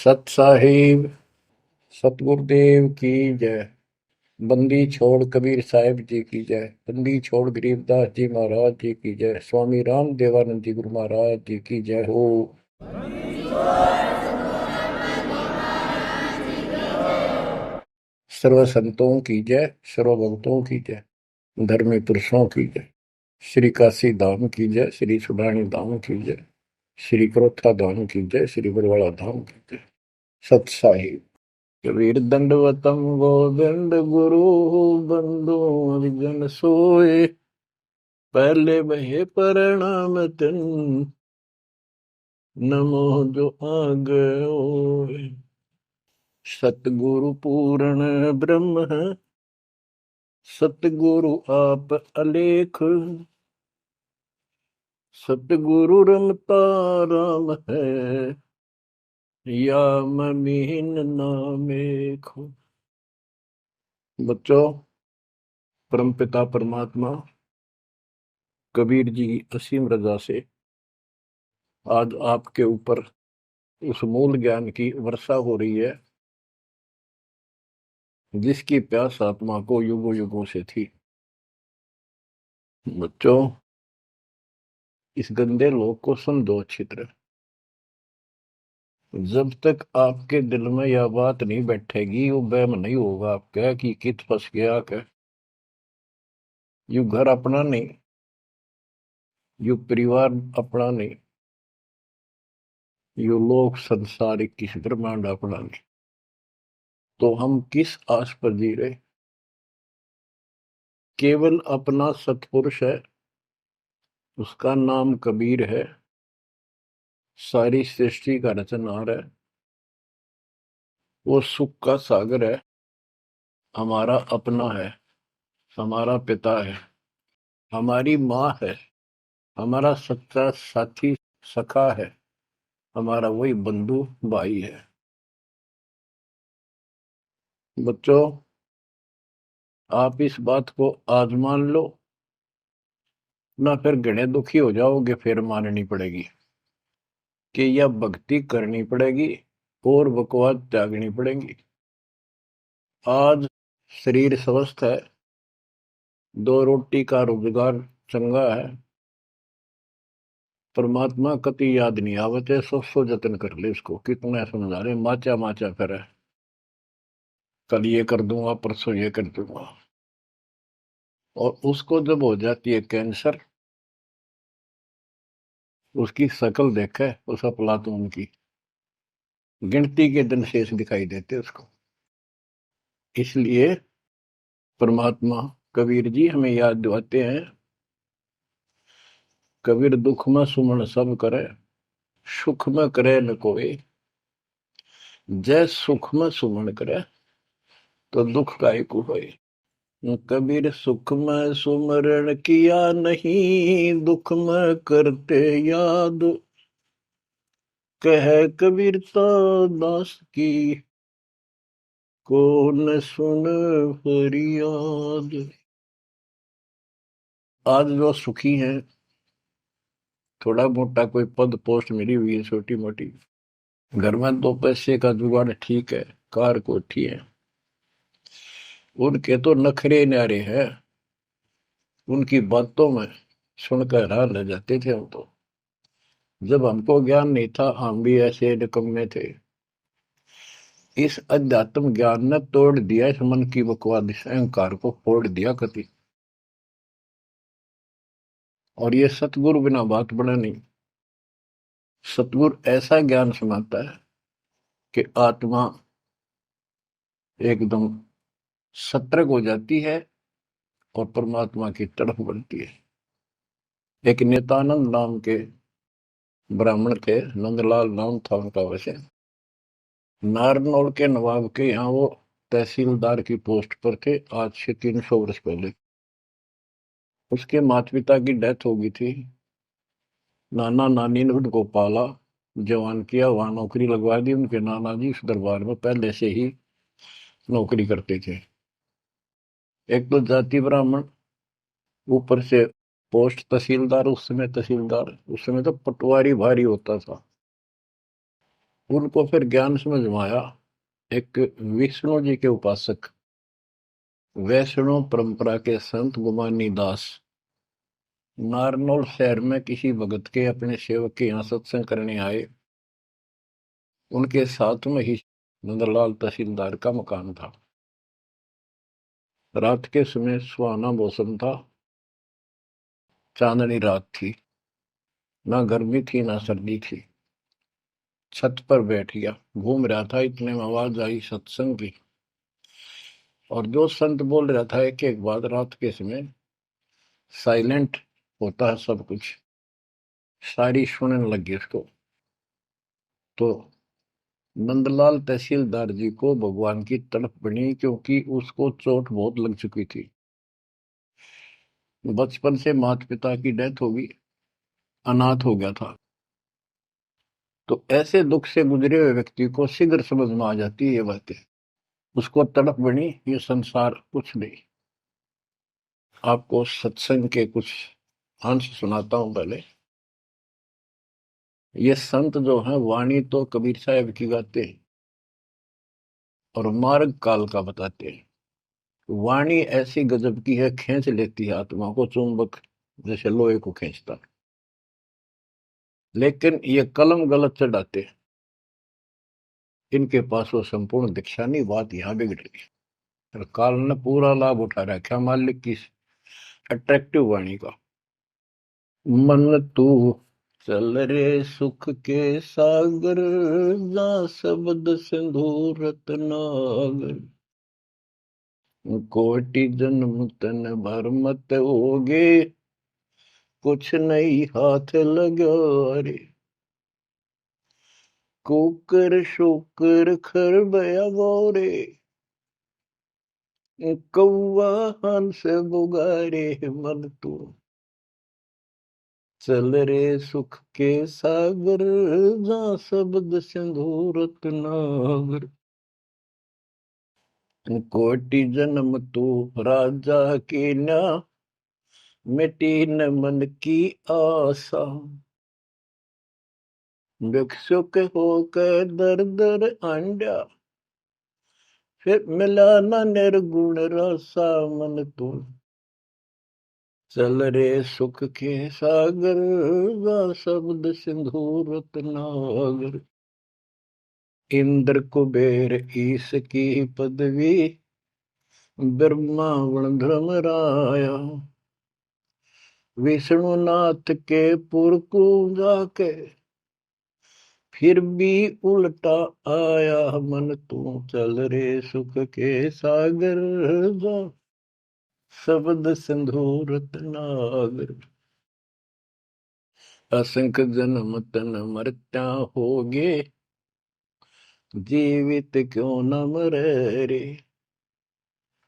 सत साहिब सतगुरुदेव की जय। बंदी छोड़ कबीर साहिब जी की जय। बंदी छोड़ गरीबदास जी महाराज जी की जय। स्वामी राम देवानंद जी गुरु महाराज जी की जय हो। सर्व संतों की जय, सर्व भक्तों की जय, धर्मी पुरुषों की जय। श्री काशी धाम की जय, श्री सुडानी धाम की जय, श्री क्रोथा धाम की जय, श्री बरवाड़ा धाम की जय। सत साहिब। कबीर दंडवतम गोविंद गुरु बंधु विजन सोए। पहले वह प्रणाम तिन नमो जो आग ओए। सतगुरु पूर्ण ब्रह्म है, सतगुरु आप अलेख। सतगुरु रमता राम है, या ममीन नामेख। बच्चों, परमपिता परमात्मा कबीर जी की असीम रजा से आज आपके ऊपर उस मूल ज्ञान की वर्षा हो रही है जिसकी प्यास आत्मा को युगों युगों से थी। बच्चों, इस गंदे लोक को समझो अच्छी तरह। जब तक आपके दिल में यह बात नहीं बैठेगी, वो वहम नहीं होगा आपका कि कित फंस गया क्या। यू घर अपना नहीं, यू परिवार अपना नहीं, यू लोक संसारिक किस ब्रह्मांड अपना नहीं। तो हम किस आस पर जी रहे। केवल अपना सतपुरुष है, उसका नाम कबीर है, सारी सृष्टि का रचनहार है, वो सुख का सागर है, हमारा अपना है, हमारा पिता है, हमारी माँ है, हमारा सच्चा साथी सखा है, हमारा वही बंधु भाई है। बच्चों, आप इस बात को आज मान लो ना, फिर घणे दुखी हो जाओगे। फिर माननी पड़ेगी कि यह भक्ति करनी पड़ेगी और बकवास त्यागनी पड़ेगी। आज शरीर स्वस्थ है, दो रोटी का रोजगार चंगा है, परमात्मा कति याद नहीं आवते। सौ जतन कर ले इसको, कितना समझा रहे, माचा माचा फिर कल ये कर दूंगा, परसों ये कर दूंगा। और उसको जब हो जाती है कैंसर, उसकी शकल देखे उस अफलातून की, गिनती के दिन शेष दिखाई देते उसको। इसलिए परमात्मा कबीर जी हमें याद दिलाते हैं, कबीर दुख में सुमन सब करे, सुख में करे न कोई। जय सुख में सुमन करे, तो दुख काहे को होए। कबीर सुख में सुमरण किया नहीं, दुख में करते याद। कह कबीरता दास की, को न सुन फरियाद। आज जो सुखी हैं, थोड़ा मोटा कोई पद पोस्ट मिली हुई है छोटी मोटी, घर में दो पैसे का जुगाड़ ठीक है, कार कोठी है, उनके तो नखरे न्यारे हैं। उनकी बातों में सुनकर हैरान रह जाते थे हम तो। जब हमको ज्ञान नहीं था, हम भी ऐसे निकम्मे थे। इस अध्यात्म ज्ञान ने तोड़ दिया इस मन की बकवाद, इस अहंकार को फोड़ दिया कति। और ये सतगुरु बिना बात बना नहीं। सतगुरु ऐसा ज्ञान सुनाता है कि आत्मा एकदम सतर्क हो जाती है और परमात्मा की तरफ बढ़ती है। एक नित्यानंद नाम के ब्राह्मण थे, नंदलाल नाम था उनका। वैसे नारनौल के नवाब के यहाँ वो तहसीलदार की पोस्ट पर थे, आज से 300 वर्ष पहले। उसके माता पिता की डेथ हो गई थी। नाना नानी ने उनको पाला, जवान किया, वहां नौकरी लगवा दी। उनके नाना जी उस दरबार में पहले से ही नौकरी करते थे। एक तो जाति ब्राह्मण, ऊपर से पोस्ट तहसीलदार। उस समय तहसीलदार, उस समय तो पटवारी भारी होता था। उनको फिर ज्ञान समझ में आया। एक विष्णु जी के उपासक वैष्णव परंपरा के संत गुमानी दास नारनौल शहर में किसी भगत के अपने सेवक के यहाँ सत्संग करने आए। उनके साथ में ही नंदलाल तहसीलदार का मकान था। रात के समय सुहाना मौसम था, चांदनी रात थी, ना गर्मी थी ना सर्दी थी। छत पर बैठ गया, घूम रहा था, इतने में आवाज आई सत्संग की। और जो संत बोल रहा था एक बात, रात के समय साइलेंट होता है सब कुछ, सारी सुनने लगी उसको। तो नंदलाल तहसीलदार जी को भगवान की तड़प बनी, क्योंकि उसको चोट बहुत लग चुकी थी। बचपन से माता पिता की डेथ हो गई, अनाथ हो गया था। तो ऐसे दुख से गुजरे हुए व्यक्ति को शीघ्र समझ में आ जाती है ये बातें। उसको तड़प बनी, ये संसार कुछ नहीं। आपको सत्संग के कुछ अंश सुनाता हूं पहले। ये संत जो हैं वाणी तो कबीर साहब की गाते हैं और मार्ग काल का बताते हैं। वाणी ऐसी गजब की है, खींच लेती है आत्मा को, चुंबक जैसे लोहे को खींचता। लेकिन ये कलम गलत चढ़ाते हैं, इनके पास वो संपूर्ण दीक्षा नहीं। बात यहाँ बिगड़ गई और काल ने पूरा लाभ उठा रखा मालिक की अट्रैक्टिव वाणी का। मन तू चल रे सुख के सागर, जा शब्द सिंधु रत्नागर। कोटि जन्म तन भर मत होगे, कुछ नहीं हाथ लगा रे। कुकर शुकर खर बया गोरे, कौवा हंस बुगारे। मन तू चल रे सुख के सागर, जा शब्द सिंधु रत्नागर। कोटि जन्म तू राजा की ना, मिटी न मन की आशा। भिक्षुक होकर दर दर आंडा, फिर मिला न निर्गुण रसा। मन तू चल रे सुख के सागर, जा शब्द सिंधु रत्नागर। इंद्र कुबेर ईश की पदवी, ब्रह्मा वण धर्मराया। विष्णुनाथ के पुर को जाके, फिर भी उल्टा आया। मन तू चल रे सुख के सागर, जा शब्द सिंधु रत्नागर। असंख्य जन्म तन मरत्या होगे, जीवित क्यों न मरे रे।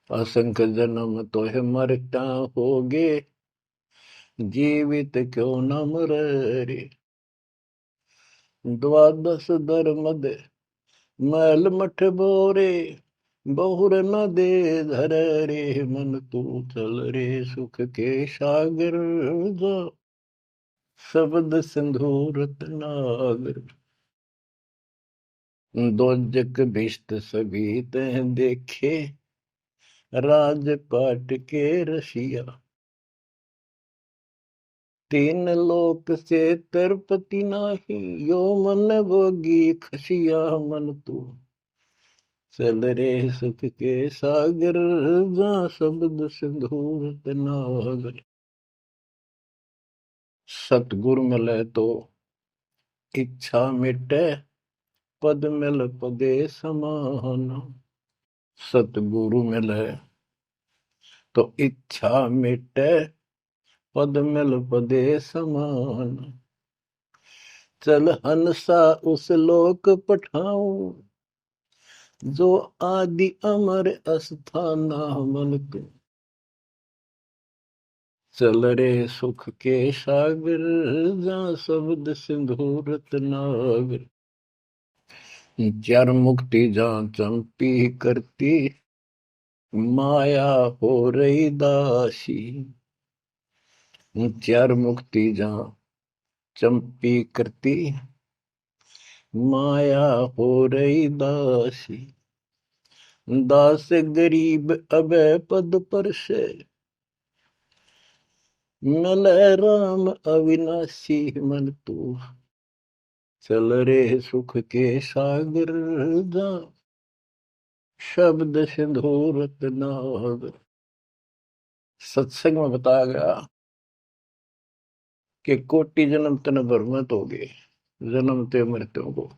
असंख्य जन्म तो है मरत्या होगे, जीवित क्यों न मरे रे। द्वादश धर्म दे मैल मठ बोरे, बहुर न दे धर रे। मन तू चल रे सुख के सागर, जा शब्द सिंधु रत्नागर। दोजक भिष्ट सभी तह देखे, राजपाट के रसिया। तीन लोक से तरपति नाही, यो मन भोगी खसिया। मन तू चल रे सुख के सागर, जा शब्द सिंधु रत्नागर। सतगुरु मिले तो इच्छा मिटे, पद मिल पदे समान। सतगुरु मिले तो इच्छा मिटे, पद मिल पदे समान। चल हंसा उस लोक पठाऊं, जो आदि अमर अस्थाना। मन तू चल रे सुख के सागर, जा शब्द सिंधु रत्नागर। चार मुक्ति जा चंपी करती, माया हो रही दासी। चार मुक्ति जा चंपी करती, माया हो रही दासी, दास गरीब अबे पद पर से, मिल राम अविनाशी मन तू, चल रे सुख के सागर जा, शब्द सिंधु रत्नागर। सत्संग में बताया गया कि कोटि जन्म तन भ्रमित हो गए, जन्म ते मृत्यु को,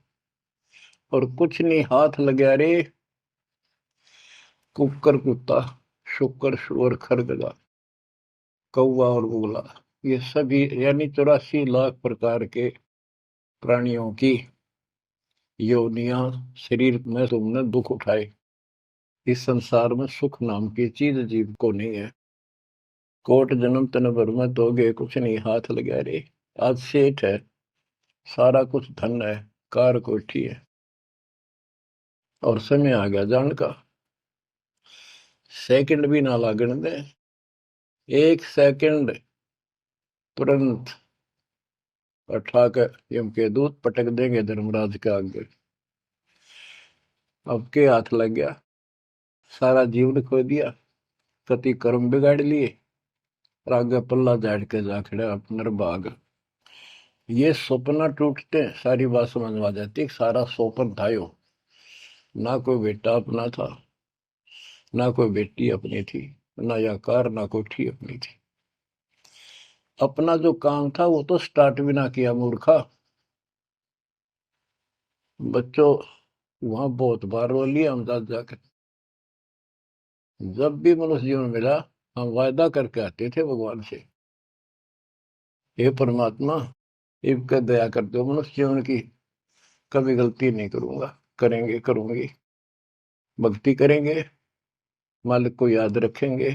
और कुछ नहीं हाथ लगा रे, कुकर कुत्ता, शुकर सुअर खरगदा, कौवा और उगला, ये सभी यानी 84 लाख प्रकार के प्राणियों की योनियां शरीर में तुमने दुख उठाए। इस संसार में सुख नाम की चीज जीव को नहीं है। कोट जन्म तन भ्रमित हो गए, कुछ नहीं हाथ लगा रे। आज सेठ है, सारा कुछ धन है, कार कोठी है, और समय आ गया जान का, सेकंड भी ना लागण दे, एक सेकंड तुरंत उठाकर यम के दूत पटक देंगे धर्मराज के आगे। अब के हाथ लग गया, सारा जीवन खो दिया, कति कर्म बिगाड़ लिए, और आगे पल्ला झाड़ के जा खड़ा नरभाग। ये सपना टूटते सारी बात समझ में आ जाती, सारा सोपन था यो, ना कोई बेटा अपना था, ना कोई बेटी अपनी थी, ना या कार ना कोठी अपनी थी। अपना जो काम था वो तो स्टार्ट भी ना किया मूर्खा। बच्चों वहां बहुत बार रो लिया हम जाकर, जब भी मनुष्य जीवन मिला हम वायदा करके आते थे भगवान से, हे परमात्मा इब दया कर दो, मनुष्य जीवन की कभी गलती नहीं करूंगा, करेंगे करूंगी, भक्ति करेंगे, मालिक को याद रखेंगे,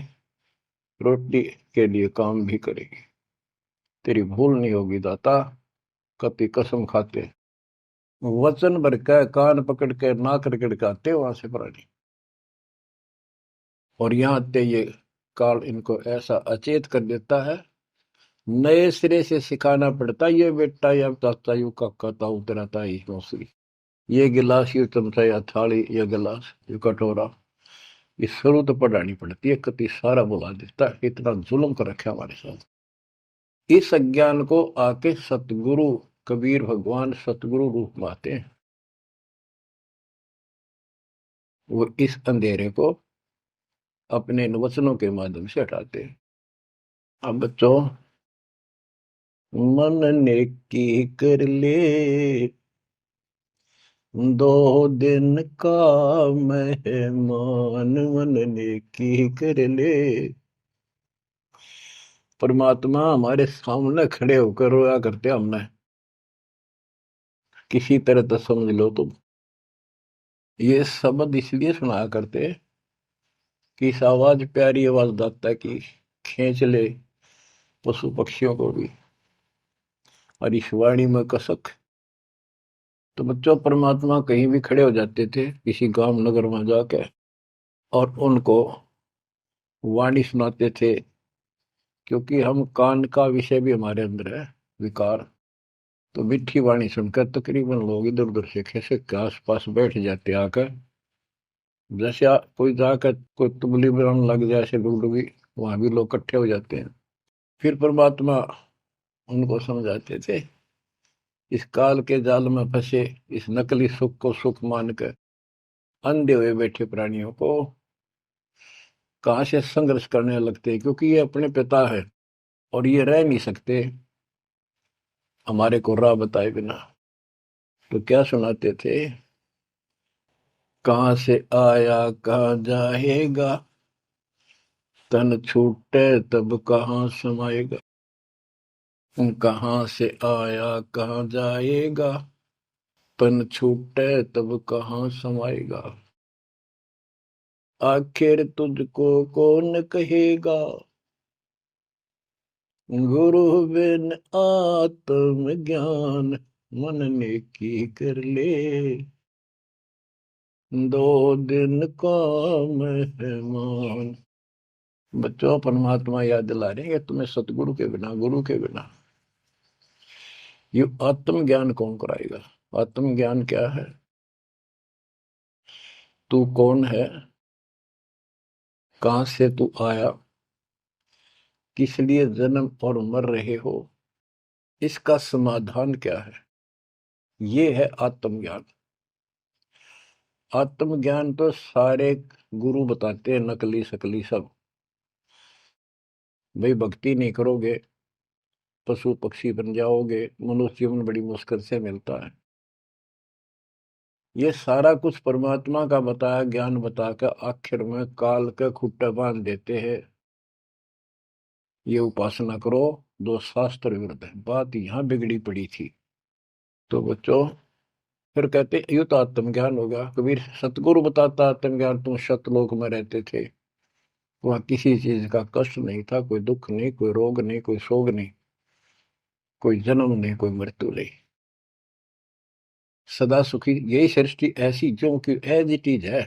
रोटी के लिए काम भी करेंगे, तेरी भूल नहीं होगी दाता, कति कसम खाते। वचन भर के कान पकड़ के नाक रगड़ के आते वहां से प्राणी, और यहाँ आते ये काल इनको ऐसा अचेत कर देता है, नए सिरे से सिखाना पड़ता, ये बेटा या ताता यू काका ताऊ तेरा ताई मौसरी, ये गिलास यू चमचा या थाली या गिलास यू कटोरा, ये शुरू तो पढ़ानी पड़ती है, कति सारा बुला देता है, इतना जुल्म कर रखा हमारे साथ। इस अज्ञान को आके सतगुरु कबीर भगवान सतगुरु रूप में आते हैं, वो इस अंधेरे को अपने इन वचनों के माध्यम से हटाते हैं। अब बच्चों, मन ने की कर ले 2 दिन का मेहमान, मन ने की कर ले। परमात्मा हमारे सामने खड़े होकर रोया करते हमने, किसी तरह तो समझ लो तुम। ये शब्द इसलिए सुनाया करते कि इस आवाज प्यारी आवाज दाता की खींच ले पशु पक्षियों को भी, और इस वाणी में कसक। तो बच्चों परमात्मा कहीं भी खड़े हो जाते थे किसी गांव नगर में जाके, और उनको वाणी सुनाते थे, क्योंकि हम कान का विषय भी हमारे अंदर है विकार। तो मीठी वाणी सुनकर तकरीबन लोग इधर उधर से खिसक के आस पास बैठ जाते आकर, जैसे कोई जाकर कोई तुगली बनाने लग जाए ऐसे डुगडुगी, वहां भी लोग इकट्ठे हो जाते हैं। फिर परमात्मा उनको समझाते थे, इस काल के जाल में फंसे इस नकली सुख को सुख मानकर अंधे हुए बैठे प्राणियों को कहां से संघर्ष करने लगते हैं, क्योंकि ये अपने पिता है और ये रह नहीं सकते हमारे को राह बताए बिना। तो क्या सुनाते थे, कहां से आया कहां जाएगा, तन छूटे तब कहां समाएगा, कहां से आया कहां जाएगा, तन छूटे तब कहां समाएगा, आखिर तुझको कौन कहेगा, गुरु बिन आत्म ज्ञान, मन ने की कर ले 2 दिन का मेहमान। बच्चों परमात्मा याद दिला रहे हैं कि तुम्हें सतगुरु के बिना गुरु के बिना ये आत्म ज्ञान कौन कराएगा। आत्मज्ञान क्या है? तू कौन है, कहां से तू आया, किस लिए जन्म और मर रहे हो, इसका समाधान क्या है, ये है आत्मज्ञान। आत्मज्ञान तो सारे गुरु बताते हैं, नकली सकली सब। भाई भक्ति नहीं करोगे पशु पक्षी बन जाओगे, मनुष्य जीवन बड़ी मुश्किल से मिलता है। ये सारा कुछ परमात्मा का बताया ज्ञान बताकर आखिर में काल के खुट्टे बांध देते हैं। ये उपासना करो, दो शास्त्र विरुद्ध है। बात यहां बिगड़ी पड़ी थी। तो बच्चों फिर कहते ये तो आत्मज्ञान होगा। कबीर सतगुरु बताता आत्मज्ञान, तुम सतलोक में रहते थे, वहां किसी चीज का कष्ट नहीं था, कोई दुख नहीं, कोई रोग नहीं, कोई शोक नहीं, कोई जन्म नहीं, कोई मृत्यु नहीं, सदा सुखी। यही सृष्टि ऐसी जो कि एज इट इज है।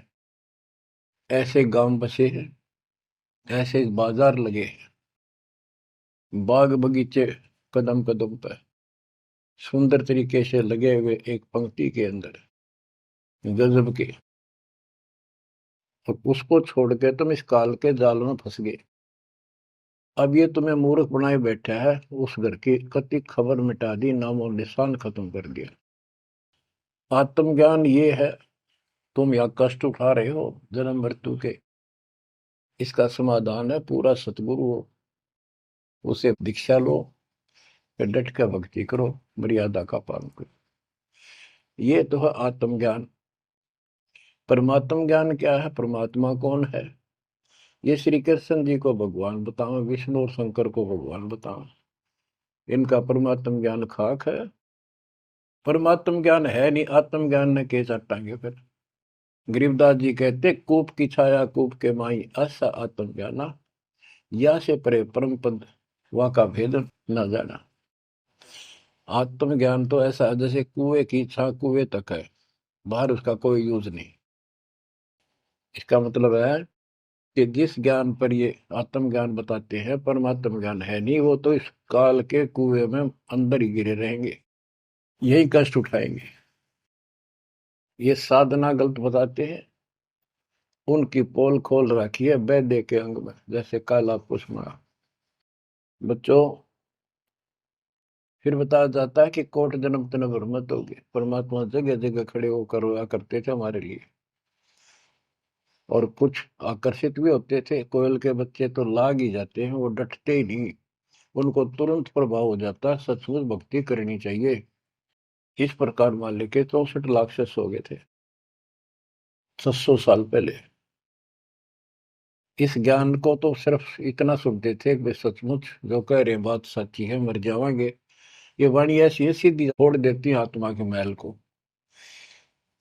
ऐसे गांव बसे हैं, ऐसे बाजार लगे हैं, बाग बगीचे कदम कदम पर सुंदर तरीके से लगे हुए एक पंक्ति के अंदर गजब के। और उसको छोड़ के तुम इस काल के जाल में फंस गए। अब ये तुम्हें मूर्ख बनाए बैठा है, उस घर की कति खबर मिटा दी, नामो निशान खत्म कर दिया। आत्मज्ञान ये है, तुम या कष्ट उठा रहे हो जन्म मृत्यु के, इसका समाधान है पूरा सतगुरु हो, उसे दीक्षा लो, फिर डट कर भक्ति करो, मर्यादा का पालन करो। ये तो है आत्मज्ञान। परमात्म ज्ञान क्या है, परमात्मा कौन है, ये श्री कृष्ण जी को भगवान बताओ, विष्णु और शंकर को भगवान बताओ। इनका परमात्म ज्ञान खाक है। परमात्म ज्ञान है नहीं, आत्म ज्ञान ने के चाटांगे फिर। गरीबदास जी कहते कूप की छाया कूप के माई, ऐसा आत्म ज्ञाना, या से परे परम पद वहां का भेद न जाना। आत्म ज्ञान तो ऐसा है जैसे कुएं की छा कुएं तक है, बाहर उसका कोई यूज नहीं। इसका मतलब है कि जिस ज्ञान पर ये आत्म ज्ञान बताते हैं परमात्म ज्ञान है नहीं, वो तो इस काल के कुएं में अंदर ही गिरे रहेंगे, यही कष्ट उठाएंगे। ये साधना गलत बताते हैं, उनकी पोल खोल रखी है वैद्य के अंग में, जैसे काला पुष्मा। बच्चों फिर बताया जाता है कि कोट जन्म तन भ्रमत हो गए, परमात्मा जगह जगह खड़े होकर रोया करते थे हमारे लिए। और कुछ आकर्षित भी होते थे, कोयल के बच्चे तो लाग ही जाते हैं, वो डटते ही नहीं, उनको तुरंत प्रभाव हो जाता है, सचमुच भक्ति करनी चाहिए। इस प्रकार मान लेके 64 लाख से हो गए थे 700 साल पहले। इस ज्ञान को तो सिर्फ इतना सुनते थे कि सचमुच जो कह रहे हैं बात सच्ची है, मर जावांगे। ये वाणी ऐसी है सीधी छोड़ देती है आत्मा के महल को,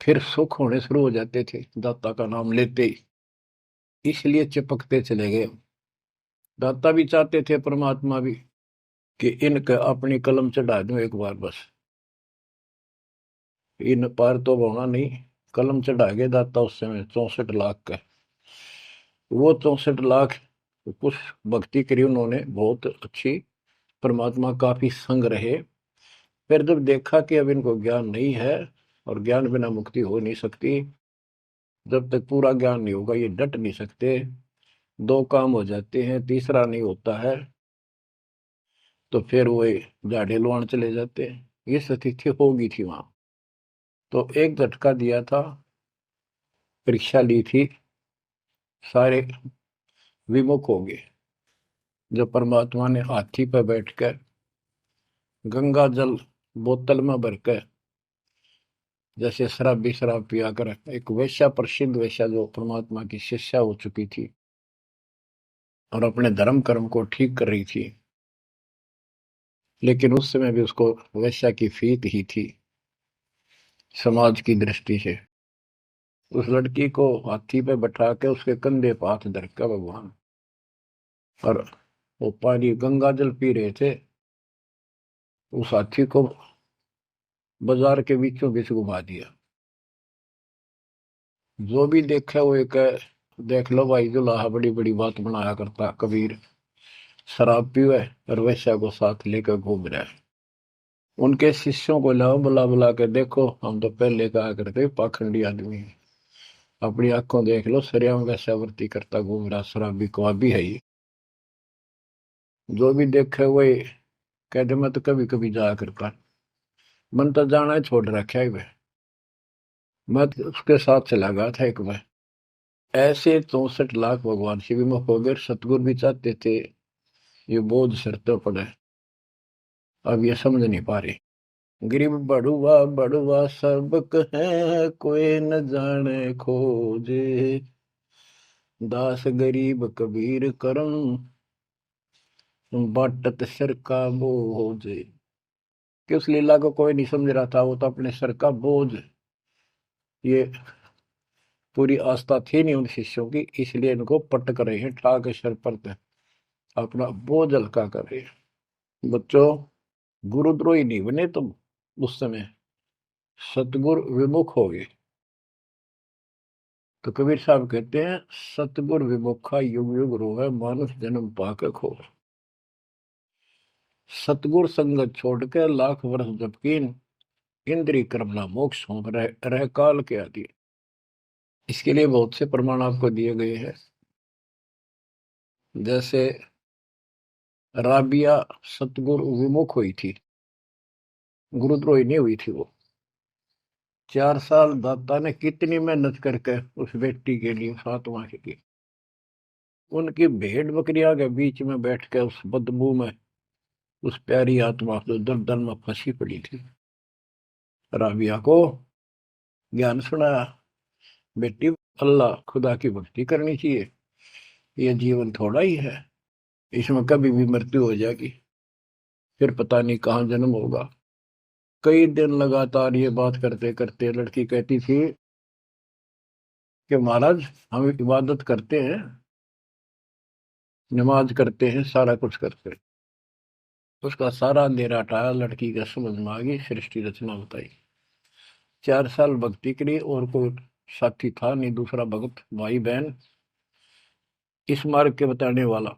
फिर सुख होने शुरू हो जाते थे दाता का नाम लेते ही। इसलिए चिपकते चले गए। दाता भी चाहते थे, परमात्मा भी, कि इनके अपनी कलम चढ़ा दूं एक बार बस, इन पार तो होना नहीं। कलम चढ़ा गए दाता उस समय 64 लाख का। वो 64 लाख कुछ भक्ति करी उन्होंने बहुत अच्छी, परमात्मा काफी संग रहे। फिर जब देखा कि अब इनको ज्ञान नहीं है और ज्ञान बिना मुक्ति हो नहीं सकती, जब तक पूरा ज्ञान नहीं होगा ये डट नहीं सकते, दो काम हो जाते हैं, तीसरा नहीं होता है, तो फिर वो झाड़े लुआन चले जाते हैं। ये स्थिति होगी थी वहां। तो एक झटका दिया था, परीक्षा ली थी, सारे विमुख हो गए। जब परमात्मा ने हाथी पर बैठकर गंगा जल बोतल में भरकर, जैसे शराबी शराब पिया कर, एक वैश्या, प्रसिद्ध वैश्या जो परमात्मा की शिष्या हो चुकी थी और अपने धर्म कर्म को ठीक कर रही थी, लेकिन उस समय भी उसको वैश्या की फीत ही थी समाज की दृष्टि से। उस लड़की को हाथी पे बैठा के उसके कंधे पर हाथ धर का भगवान, और वो पानी गंगा जल पी रहे थे, उस हाथी को बाजार के बीचों बीच घुमा दिया। जो भी देखा वो एक देख लो भाई जुलाहा बड़ी बड़ी बात बनाया करता कबीर, शराब पीवे और वैश्या को साथ लेकर घूम रहा है। उनके शिष्यों को लाओ, बुला बुला के देखो, हम तो पहले कहा करते पाखंडी आदमी है, अपनी आंखों देख लो, सरियाओं कैसे वर्ती करता घूम रहा, शराबी कवाबी है ये। जो भी देखे वही कहते, मैं तो कभी कभी जाया करता, मन तो जाना ही छोड़ रखा है। मैं तो उसके साथ चला गया था एक बार। ऐसे 64 लाख भगवान शिव में हो गए, सतगुरु भी चाहते थे ये बोझ सिर तो पड़े, अब ये समझ नहीं पा रहे। गरीब बड़ुआ बड़ुआ सबक है, कोई न जाने खोजे, दास गरीब कबीर करम, बाटत सिर का बोझ। कि उस लीला को कोई नहीं समझ रहा था, वो तो अपने सर का बोझ, ये पूरी आस्था थी नहीं उन शिष्यों की, इसलिए इनको पटक रहे हैं, ठाक सर पर अपना बोझ हल्का कर रहे हैं। बच्चों, गुरुद्रोही नहीं बने तुम, उस समय सतगुरु विमुख हो गए। तो कबीर साहब कहते हैं, सतगुरु विमुखा युग युग रोवे, मानुष जन्म पाके खो। सतगुरु संगत छोड़ के लाख वर्ष जबकीन, इंद्रिय कर्मला मोक्ष हो रह काल के आदि। इसके लिए बहुत से प्रमाण आपको दिए गए हैं। जैसे राबिया सतगुरु विमुख हुई थी, गुरुद्रोही नहीं हुई थी वो। 4 साल दाता ने कितनी मेहनत करके उस बेटी के लिए, फातिमा के लिए, उनकी भेड़ बकरियां के बीच में बैठ के उस बदबू में उस प्यारी आत्मा जो दलदल में फंसी पड़ी थी, राबिया को ज्ञान सुनाया, बेटी अल्लाह खुदा की भक्ति करनी चाहिए, ये जीवन थोड़ा ही है, इसमें कभी भी मृत्यु हो जाएगी, फिर पता नहीं कहाँ जन्म होगा। कई दिन लगातार ये बात करते करते लड़की कहती थी कि महाराज, हम इबादत करते हैं, नमाज करते हैं, सारा कुछ करते हैं। उसका सारा अंधेरा हटाया, लड़की का समझ में आ गई, सृष्टि रचना बताई। 4 साल भक्ति करी, और कोई साथी था नहीं, दूसरा भक्त भाई बहन इस मार्ग के बताने वाला।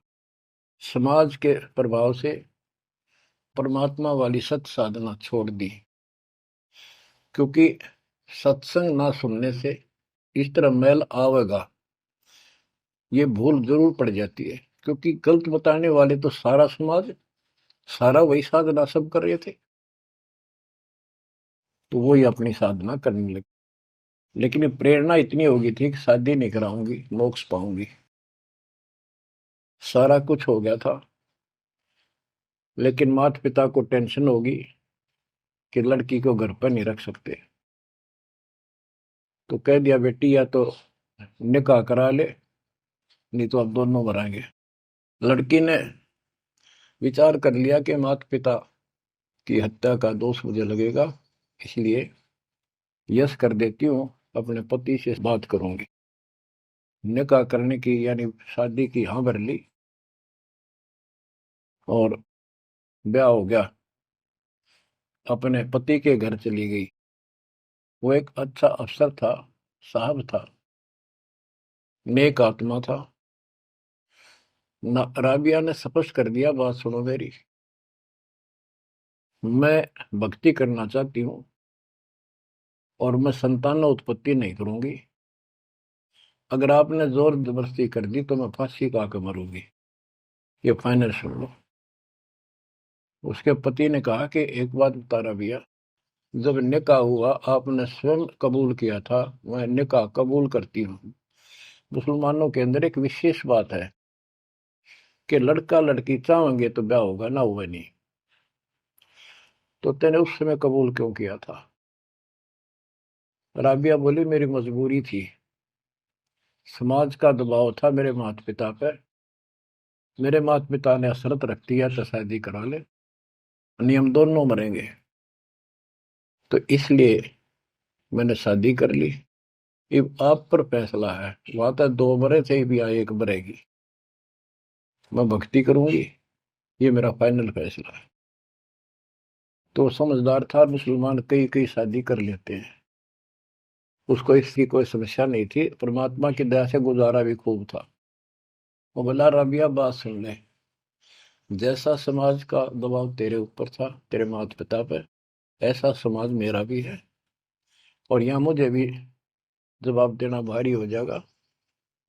समाज के प्रभाव से परमात्मा वाली सत साधना छोड़ दी, क्योंकि सत्संग ना सुनने से इस तरह मैल आवेगा, ये भूल जरूर पड़ जाती है, क्योंकि गलत बताने वाले तो सारा समाज, सारा वही साधना सब कर रहे थे, तो वही अपनी साधना करने लगे। लेकिन ये प्रेरणा इतनी होगी थी कि शादी नहीं कराऊंगी, मोक्ष पाऊंगी, सारा कुछ हो गया था। लेकिन माता पिता को टेंशन होगी कि लड़की को घर पर नहीं रख सकते, तो कह दिया बेटी या तो निकाह करा ले, नहीं तो अब दोनों मराएंगे। लड़की ने विचार कर लिया कि माता पिता की हत्या का दोष मुझे लगेगा, इसलिए यस कर देती हूँ, अपने पति से बात करूंगी। निकाह करने की यानी शादी की हाँ भर ली, और ब्याह हो गया, अपने पति के घर चली गई। वो एक अच्छा अफसर था, साहब था, नेक आत्मा था। राबिया ने स्पष्ट कर दिया, बात सुनो मेरी, मैं भक्ति करना चाहती हूँ और मैं संतान उत्पत्ति नहीं करूंगी, अगर आपने जोर जबरदस्ती कर दी तो मैं फांसी का आके मरूंगी, ये फाइनल सुन लो। उसके पति ने कहा कि एक बात बता राबिया, जब निकाह हुआ आपने स्वयं कबूल किया था, मैं निकाह कबूल करती हूँ। मुसलमानों के अंदर एक विशेष बात है कि लड़का लड़की चाहेंगे तो ब्याह होगा, ना हुआ नहीं, तो तेने उस समय कबूल क्यों किया था? राबिया बोली, मेरी मजबूरी थी, समाज का दबाव था मेरे माता पिता पर, मेरे माता पिता ने शर्त रख दिया तो शादी करा ले, नहीं हम दोनों मरेंगे, तो इसलिए मैंने शादी कर ली। अब आप पर फैसला है, वहां तक 2 मरे थे, भी आए 1 मरेगी, मैं भक्ति करूंगी, ये मेरा फाइनल फैसला है। तो समझदार था, मुसलमान कई कई शादी कर लेते हैं, उसको इसकी कोई समस्या नहीं थी, परमात्मा की दया से गुजारा भी खूब था। वो बोला, राबिया बात सुन ले, जैसा समाज का दबाव तेरे ऊपर था, तेरे माता पिता पर, ऐसा समाज मेरा भी है, और यहाँ मुझे भी जवाब देना भारी हो जाएगा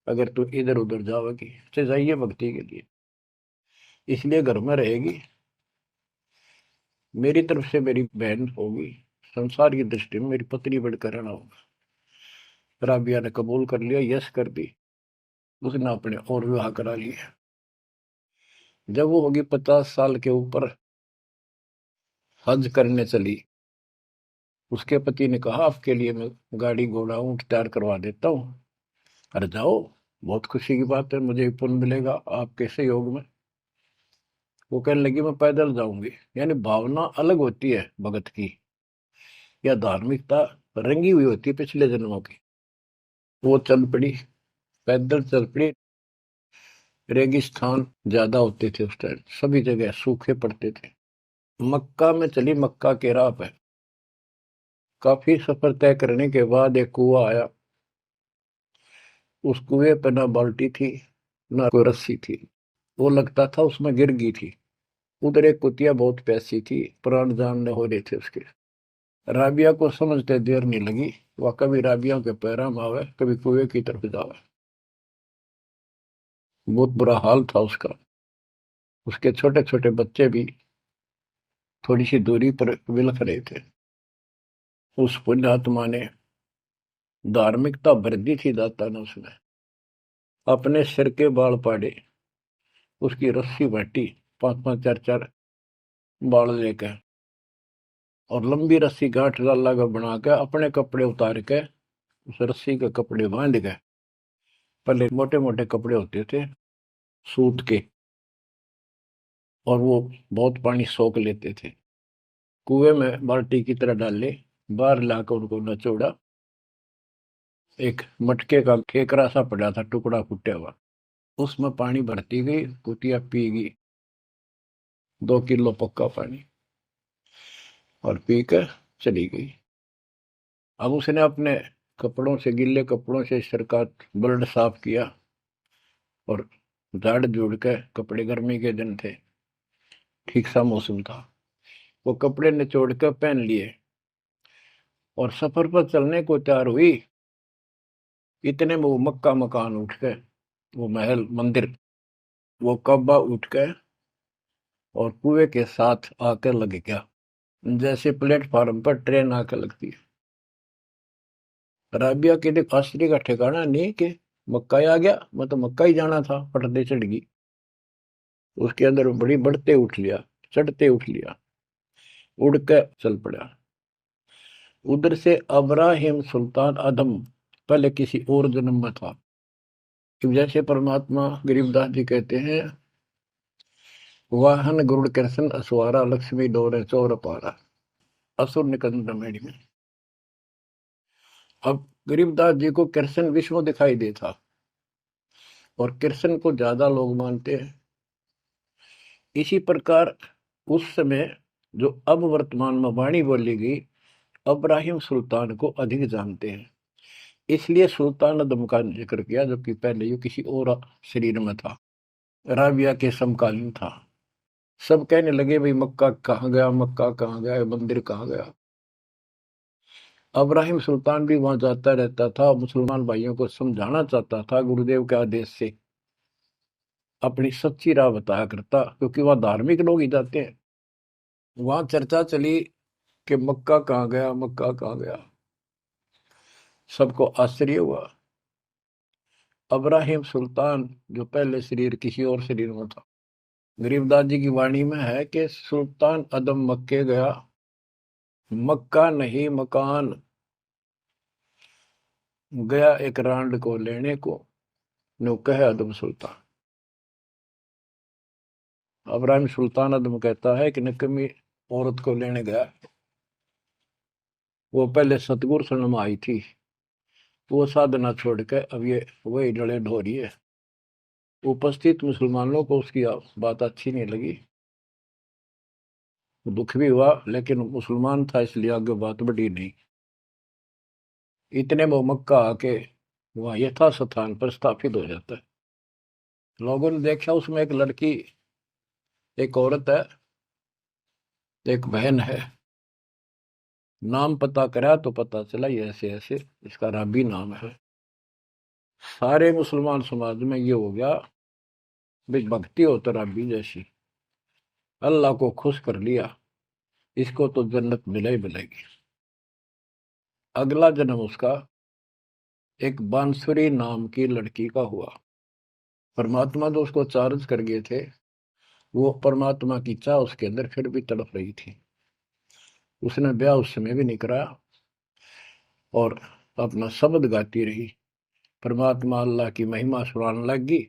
अगर तू इधर उधर जाओगी। तो जाइए भक्ति के लिए, इसलिए घर में रहेगी, मेरी तरफ से मेरी बहन होगी, संसार की दृष्टि में मेरी पत्नी बढ़कर रहना होगा। राबिया ने कबूल कर लिया, यस कर दी। उसने अपने और विवाह करा लिया। जब वो होगी 50 साल के ऊपर, हज करने चली, उसके पति ने कहा आपके लिए मैं गाड़ी घोड़ा ऊंट तैयार करवा देता हूँ, अरे जाओ, बहुत खुशी की बात है, मुझे भी पुण्य मिलेगा आपके सहयोग में। वो कहने लगी मैं पैदल जाऊंगी। यानी भावना अलग होती है भगत की, या धार्मिकता रंगी हुई होती है पिछले जन्मों की। वो चल पड़ी, पैदल चल पड़ी। रेगिस्तान ज्यादा होते थे उस टाइम, सभी जगह सूखे पड़ते थे। मक्का में चली, मक्का के राह पे काफी सफर तय करने के बाद एक कुआं आया। उस कुएं पे ना बाल्टी थी, ना कोई रस्सी थी। वो लगता था उसमें गिर गई थी। उधर एक कुतिया बहुत प्यासी थी, प्राण जानने हो रहे थे उसके। राबिया को समझते देर नहीं लगी, वह कभी राबिया के पैरा में आवे, कभी कुएं की तरफ जावे। बहुत बुरा हाल था उसका। उसके छोटे छोटे बच्चे भी थोड़ी सी दूरी पर विलख रहे थे। उस पुण्यात्मा ने, धार्मिकता भर दी थी दाता ने उसमें, अपने सिर के बाल पाड़े, उसकी रस्सी बांटी, 5-5 4-4 बाल लेकर, और लंबी रस्सी गांठ डाला का बना के अपने कपड़े उतार के उस रस्सी के कपड़े बांध गए। पहले मोटे मोटे कपड़े होते थे सूत के, और वो बहुत पानी सोख लेते थे। कुएं में बाल्टी की तरह डाले, बाहर लाकर उनको नचोड़ा। एक मटके का केकरा सा पड़ा था, टुकड़ा फुटा हुआ, उसमें पानी भरती गई, कुतिया पी गई 2 किलो पक्का पानी, और पी कर चली गई। अब उसने अपने कपड़ों से, गिल्ले कपड़ों से सिर का ब्लड साफ किया, और झाड़ झूड़ के कपड़े, गर्मी के दिन थे, ठीक सा मौसम था, वो कपड़े निचोड़ कर पहन लिए और सफर पर चलने को तैयार हुई। इतने में वो मक्का मकान उठ गए, वो महल मंदिर, वो कब्बा उठ गए और कुएं के साथ आकर लग गया, जैसे प्लेटफार्म पर ट्रेन आकर लगती है। राबिया के लिए आश्चर्य का ठिकाना नहीं कि मक्का ही आ गया, मैं तो मक्का ही जाना था, पटदे चढ़ गई। उसके अंदर बड़ी बढ़ते उठ लिया, चढ़ते उठ लिया, उड़ के चल पड़ा। उधर से अब्राहिम सुल्तान आदम पहले किसी और जन्म में था। जैसे परमात्मा गरीबदास जी कहते हैं, वाहन गरुड़ कृष्ण असवारा, लक्ष्मी डोरे चौर पारा, असुर निकंद मेढ़ में। अब गरीबदास जी को कृष्ण विष्णु दिखाई देता, और कृष्ण को ज्यादा लोग मानते हैं। इसी प्रकार उस समय जो अब वर्तमान में वाणी बोली गई, अब्राहिम सुल्तान को अधिक जानते हैं, इसलिए सुल्तान अदम का जिक्र किया, जो कि पहले ये किसी और शरीर में था, राबिया के समकालीन था। सब कहने लगे भाई मक्का कहाँ गया, मक्का कहाँ गया, मंदिर कहाँ गया। अब्राहिम सुल्तान भी वहां जाता रहता था, मुसलमान भाइयों को समझाना चाहता था, गुरुदेव के आदेश से अपनी सच्ची राह बताया करता, क्योंकि वहां धार्मिक लोग ही जाते हैं। वहां चर्चा चली कि मक्का कहाँ गया, मक्का कहाँ गया। सबको आश्चर्य हुआ। अब्राहिम सुल्तान जो पहले शरीर किसी और शरीर में था, गरीबदास जी की वाणी में है कि सुल्तान अदम मक्के गया, मक्का नहीं मकान, गया एक रांड को लेने को, नो कहे अदम सुल्तान। अब्राहिम सुल्तान अदम कहता है कि नकमी औरत को लेने गया, वो पहले सतगुरु शरण में आई थी, वो साधना छोड़ के अब ये वही डले ढो रही है। उपस्थित मुसलमानों को उसकी बात अच्छी नहीं लगी, दुख भी हुआ, लेकिन मुसलमान था इसलिए आगे बात बढ़ी नहीं। इतने वो मक्का आके वहां यथा स्थान पर स्थापित हो जाता है। लोगों ने देखा उसमें एक लड़की, एक औरत है, एक बहन है। नाम पता करा तो पता चला ये ऐसे ऐसे इसका राबी नाम है। सारे मुसलमान समाज में ये हो गया भाई, भक्ति हो तो राबी जैसी, अल्लाह को खुश कर लिया, इसको तो जन्नत मिले ही मिलेगी। अगला जन्म उसका एक बांसुरी नाम की लड़की का हुआ। परमात्मा जो उसको चार्ज कर गए थे, वो परमात्मा की चाह उसके अंदर फिर भी तड़प रही थी। उसने ब्याह उस समय भी नहीं कराया और अपना शब्द गाती रही, परमात्मा अल्लाह की महिमा सुनाने लगी।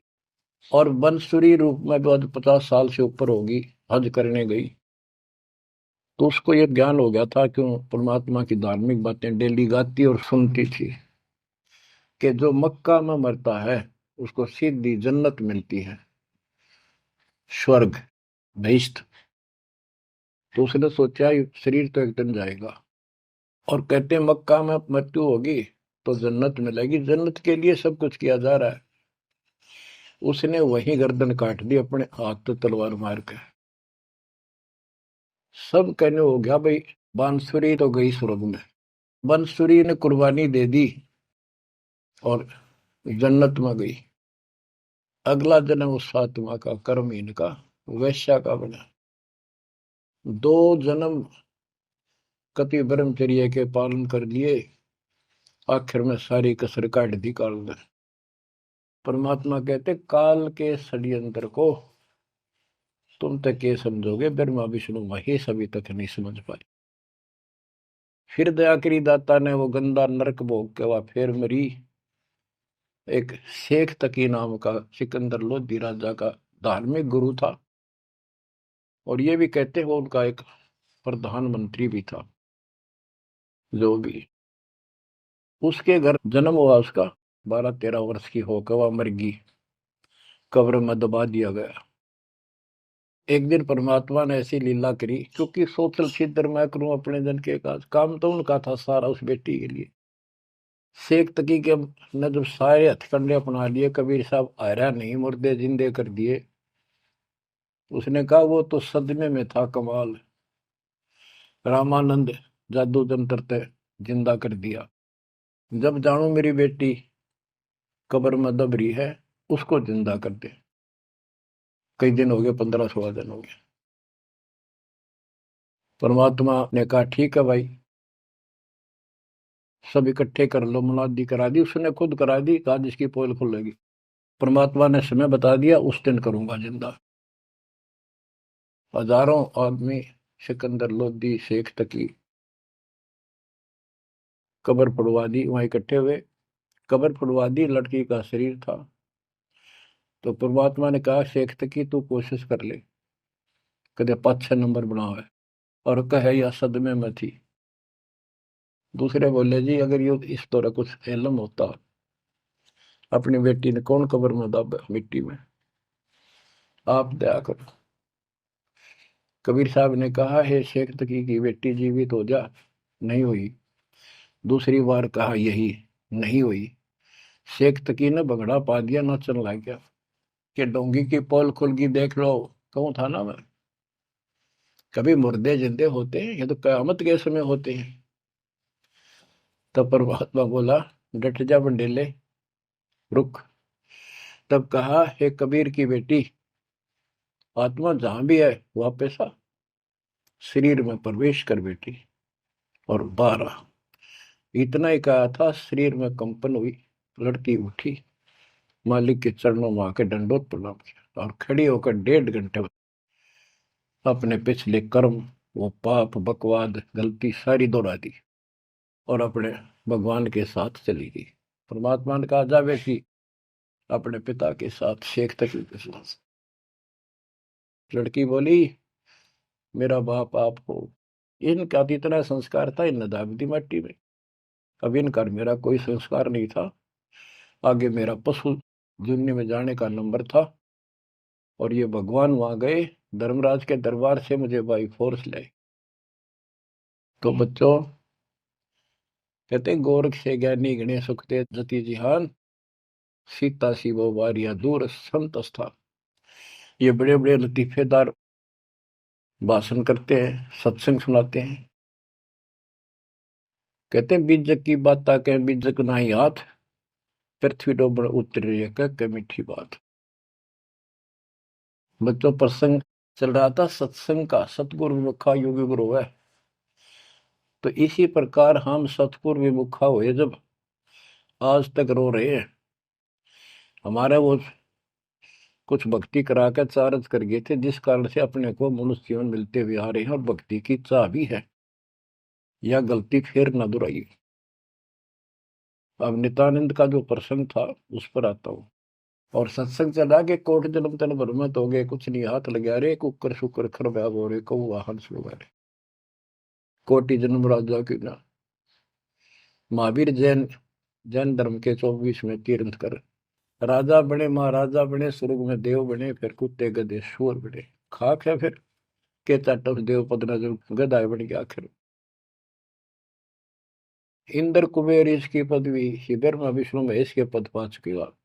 और बंसुरी रूप में भी 50 साल से ऊपर होगी, हज करने गई। तो उसको ये ज्ञान हो गया था, क्यों परमात्मा की धार्मिक बातें डेली गाती और सुनती थी, कि जो मक्का में मरता है उसको सीधी जन्नत मिलती है, स्वर्ग, बहिश्त। तो उसने सोचा ये शरीर तो एक दिन जाएगा, और कहते हैं मक्का में मृत्यु होगी तो जन्नत मिलेगी, जन्नत के लिए सब कुछ किया जा रहा है। उसने वही गर्दन काट दी अपने हाथ तो तलवार मार के। सब कहने हो गया भाई, बांसुरी तो गई स्वर्ग में, बांसुरी ने कुर्बानी दे दी और जन्नत में गई। अगला जन्म उस फातिमा का कर्महीन का, वैश्या का बना। 2 जन्म कति ब्रह्मचर्य के पालन कर लिए, आखिर में सारी कसर काट दी काल ने। परमात्मा कहते काल के षड्यंत्र को तुम तक ये समझोगे, ब्रह्मा विष्णु महेश अभी तक नहीं समझ पाए। फिर दया करी दाता ने, वो गंदा नरक भोग के वह फिर मरी। एक शेख तकी नाम का सिकंदर लोधी राजा का धार्मिक गुरु था, और ये भी कहते वो उनका एक प्रधानमंत्री भी था। जो भी उसके घर जन्म हुआ, उसका 12-13 वर्ष की होकर वह मर गई, कब्र में दबा दिया गया। एक दिन परमात्मा ने ऐसी लीला करी, क्योंकि सोचल छिद्र मैं करूं अपने जन के काम तो उनका था सारा उस बेटी के लिए। शेख तकी के ने जब सारे हथकंडे अपना लिए, कबीर साहब आयरा नहीं, मुर्दे जिंदे कर दिए। उसने कहा वो तो सदमे में था, कमाल, रामानंद जादू जंतर ते जिंदा कर दिया। जब जानू मेरी बेटी कब्र में दब रही है, उसको जिंदा कर दे। कई दिन हो गए, 15-16 दिन हो गए। परमात्मा ने कहा ठीक है भाई, सब इकट्ठे कर लो, मुनादी करा दी, उसने खुद करा दी, कहा जिसकी पोल खुलेगी। परमात्मा ने समय बता दिया, उस दिन करूंगा जिंदा। हजारों आदमी सिकंदर लोधी शेख तकी कब्र पड़वा दी, वहां इकट्ठे हुए, कब्र पड़वा दी, लड़की का शरीर था। तो परमात्मा ने कहा शेख तकी तू कोशिश कर ले, कदे 5-6 नंबर बनाओ है, और कहे या सदमे में थी। दूसरे बोले जी अगर ये इस तरह कुछ इल्म होता, अपनी बेटी ने कौन कब्र में दब मिट्टी में, आप दया करो। कबीर साहब ने कहा हे शेख तकी की बेटी जीवित हो जा, नहीं हुई। दूसरी बार कहा यही, नहीं हुई। शेख तकी ने बगड़ा पा दिया, नाचन लग गया कि डोंगी की पोल खुल गई, देख लो, कहूं था ना मैं। कभी मुर्दे जिंदे होते हैं, ये तो कयामत के समय होते हैं। तब परमात्मा बोला डट जा बंडेले, रुक। तब कहा हे कबीर की बेटी, आत्मा जहां भी है वापस आ, शरीर में प्रवेश कर बेटी, और 12। इतना ही कहा था, शरीर में कंपन हुई, लड़की उठी, मालिक के चरणों में आके दंडोत प्रणाम किया, और खड़ी होकर 1.5 घंटे अपने पिछले कर्म, वो पाप बकवाद गलती सारी दोहरा दी, और अपने भगवान के साथ चली गई। परमात्मा ने कहा जा बेटी अपने पिता के साथ, शेख तकी के साथ। लड़की बोली मेरा बाप आप हो। इनका तो इतना संस्कार था, इन दाब दी माटी में। अब इनका मेरा कोई संस्कार नहीं था, आगे मेरा पशु जुन्नी में जाने का नंबर था, और ये भगवान वहां गए, धर्मराज के दरबार से मुझे बाई फोर्स लाए। तो बच्चों कहते गोरख से ज्ञानी गणे सुखते जति जिहान, सीता सी वो वारिया दूर संत स्थान। ये बड़े बड़े लतीफेदार भाषण करते हैं, सत्संग सुनाते हैं। कहते हैं बीजक की बात के बीजक नाही हाथ, पृथ्वी डोबण उतरी है कह मीठी बात। बच्चों प्रसंग चल रहा था सत्संग का, सतगुरु विमुखा योगी गुरु है। तो इसी प्रकार हम सतगुरु विमुखा हुए जब, आज तक रो रहे हैं। हमारे वो कुछ भक्ति करा कर चार्ज कर गए थे, जिस कारण से अपने को मनुष्य जीवन मिलते हुए आ रहे हैं, और भक्ति की चाह भी है। यह गलती फिर न दोहराइए। अब नित्यानंद का जो प्रसंग था उस पर आता हूँ। और सत्संग चला के कोट जन्म तन भ्रमत हो गए, कुछ नहीं हाथ लगा रे, कुकर शुकर खरब्या हो रे, कौ वाहन सुगारे, कोटि जन्म राजा की ना। महावीर जैन जैन धर्म के 24वें तीर्थंकर, राजा बने, महाराजा बने, स्वर्ग में देव बने, फिर कुत्ते गधे शूर बने। खाक है फिर के चाटव देव पद न जो गदाय बन गया आखिर। इंद्र कुबेर इसकी पदवी, ही ब्रह्मा विष्णु महेश के पद पा चुके आप,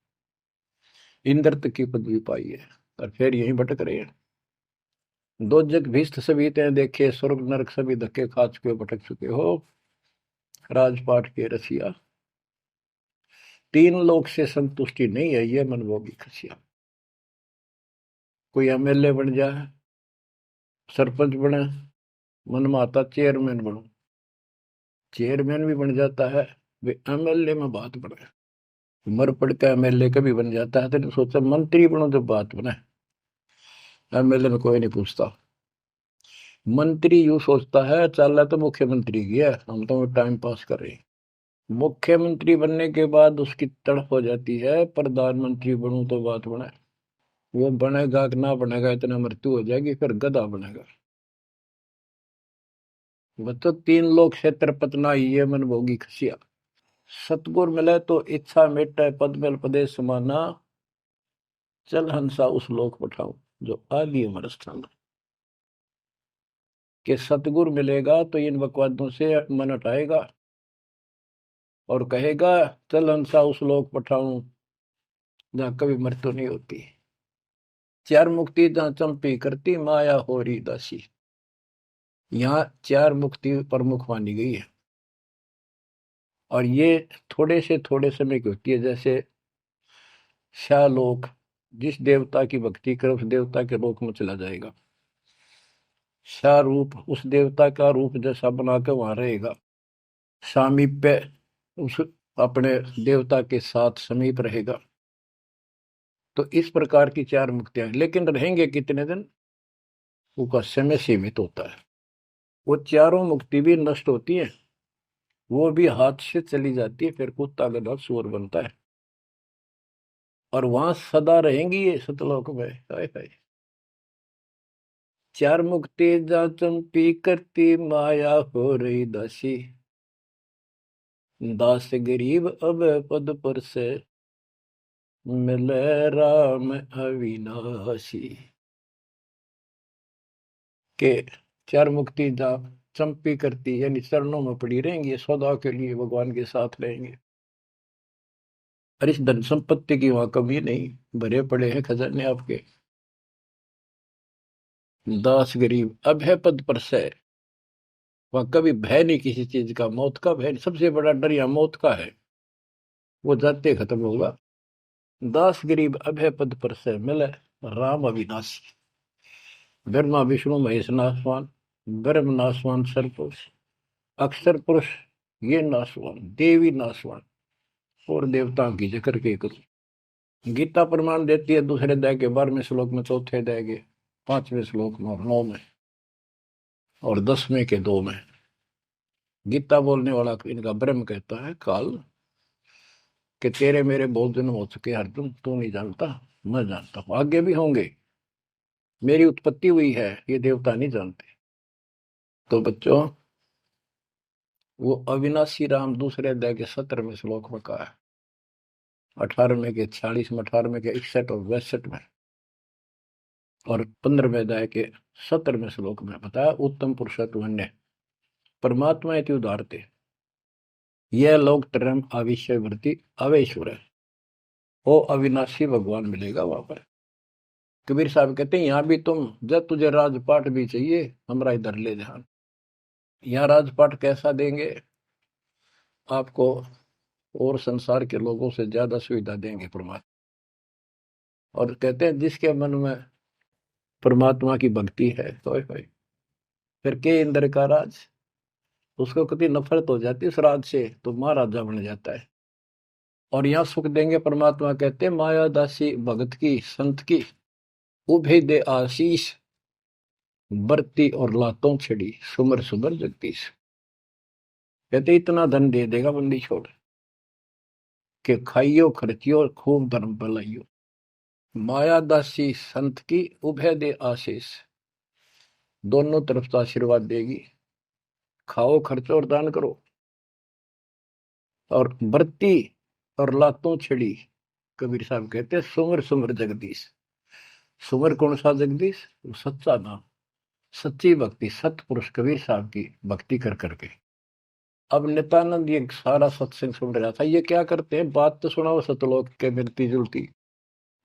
इंद्र तक की पदवी पाई है, और फिर यहीं भटक रहे हैं। दो जग भीष्ट सभी ते देखे, स्वर्ग नरक सभी धक्के खा चुके, भटक चुके हो राजपाट के रसिया। तीन लोक से संतुष्टि नहीं है, ये मनभोगी खसिया। कोई एमएलए बन जाए, सरपंच बने, मन में आता चेयरमैन बनूं, चेयरमैन भी बन जाता है, वे एमएलए में बात बने। मर पड़ का एमएलए कभी बन जाता है, तो सोचा मंत्री बनो जब बात बने। एमएलए में कोई नहीं पूछता। मंत्री यूं सोचता है चल तो मुख्यमंत्री की है, हम तो टाइम पास कर रहे हैं। मुख्यमंत्री बनने के बाद उसकी तड़प हो जाती है प्रधानमंत्री बनूं तो बात बने। वो बनेगा कि ना बनेगा, इतना मृत्यु हो जाएगी, फिर गधा बनेगा। बच्चों तीन लोग क्षेत्र पतना ही है मन भोगी खसिया। सतगुर मिले तो इच्छा मिटे, पद मिल पदेश समाना, चल हंसा उस लोक पठाऊं जो आदि अमर स्थान। कि सतगुर मिलेगा तो इन बकवादों से मन हटाएगा और कहेगा चल हंसा उस लोक पठाऊं जहां कभी मृत्यु नहीं होती। चार मुक्ति जहां चंपी करती, माया होरी दासी। यहाँ चार मुक्ति प्रमुख मानी गई है, और ये थोड़े समय की होती है। जैसे शालोक, जिस देवता की भक्ति करे उस देवता के लोक में चला जाएगा। शारूप, उस देवता का रूप जैसा बना के वहां रहेगा। सामीप्य, उस अपने देवता के साथ समीप रहेगा। तो इस प्रकार की चार मुक्तियां, लेकिन रहेंगे कितने दिन, उसका समय सीमित होता है। वो चारों मुक्ति भी नष्ट होती है, वो भी हाथ से चली जाती है, फिर कुत्ता गधा सुअर बनता है, और वहां सदा रहेंगी ये सतलोक में। हाय हाय। चार मुक्ति जा चंपी करती, माया हो रही दासी, दास गरीब अब पद पर से, मिले राम अविनाशी। के चार मुक्ति जा चंपी करती, यानी चरणों में पड़ी रहेंगी, सदा के लिए भगवान के साथ रहेंगे। और इस धन संपत्ति की वहां कमी नहीं, भरे पड़े हैं खजाने आपके। दास गरीब अब है पद पर से, वहां कभी भय नहीं किसी चीज का, मौत का भय। सबसे बड़ा डर यहाँ मौत का है, वो जाते खत्म होगा। दास गरीब अब है पद पर से, मिले राम अविनाशी। ब्रह्मा विष्णु महेश नासवान, ब्रह्म नासवान सरपुरुष, अक्षर पुरुष ये नासवान, देवी नासवान, और देवताओं की जिक्र के करूं। गीता प्रमाण देती है दूसरे अध्याय के 12वें श्लोक में, चौथे अध्याय के 5वें श्लोक में, और 9 में, और 10वें के 2 में। गीता बोलने वाला इनका ब्रह्म कहता है काल, कि तेरे मेरे बहुत जन्म हो चुके अर्जुन, तू नहीं जानता, मैं जानता हूं, आगे भी होंगे। मेरी उत्पत्ति हुई है, ये देवता नहीं जानते। तो बच्चों वो अविनाशी राम दूसरे अध्याय के 17वें श्लोक में कहा है, 18वें के 46 में, 18वें के 61 और 62 में, और 15वें अध्याय के 17वें श्लोक में बताया। उत्तम पुरुषत्व परमात्मा इति उदारते, यह लोग तरम आविश्य वृत्ति अवेश्वर है। वो अविनाशी भगवान मिलेगा वहां पर। कबीर साहब कहते हैं यहाँ भी तुम, जब तुझे राजपाट भी चाहिए हमारा इधर ले जा। यहाँ राजपाट कैसा देंगे आपको, और संसार के लोगों से ज्यादा सुविधा देंगे परमात्मा। और कहते हैं जिसके मन में परमात्मा की भक्ति है, होय होय, फिर के इंद्र का राज, उसको कभी नफरत हो जाती है उस राज से, तो महाराजा बन जाता है। और यहाँ सुख देंगे परमात्मा, कहते हैं माया दासी भगत की संत की, उभे दे आशीष, बरती और लातों छिड़ी, सुमर सुमर जगदीश। कहते इतना धन दे देगा बंदी छोड़ के, खाइयो खर्चियो खूब धर्म भलाइयो। माया दासी संत की उभय दे आशीष, दोनों तरफ से आशीर्वाद देगी, खाओ खर्चो और दान करो। और बरती और लातों छिड़ी, कबीर साहब कहते हैं सुमर सुमर जगदीश। सुमर कौन सा जगदीश, सच्चा नाम, सच्ची भक्ति, सतपुरुष कबीर साहब की भक्ति कर करके। अब नित्यानंद ये सारा सत्संग सुन रहा था, ये क्या करते हैं, बात तो सुनाओ सतलोक के मिलती जुलती,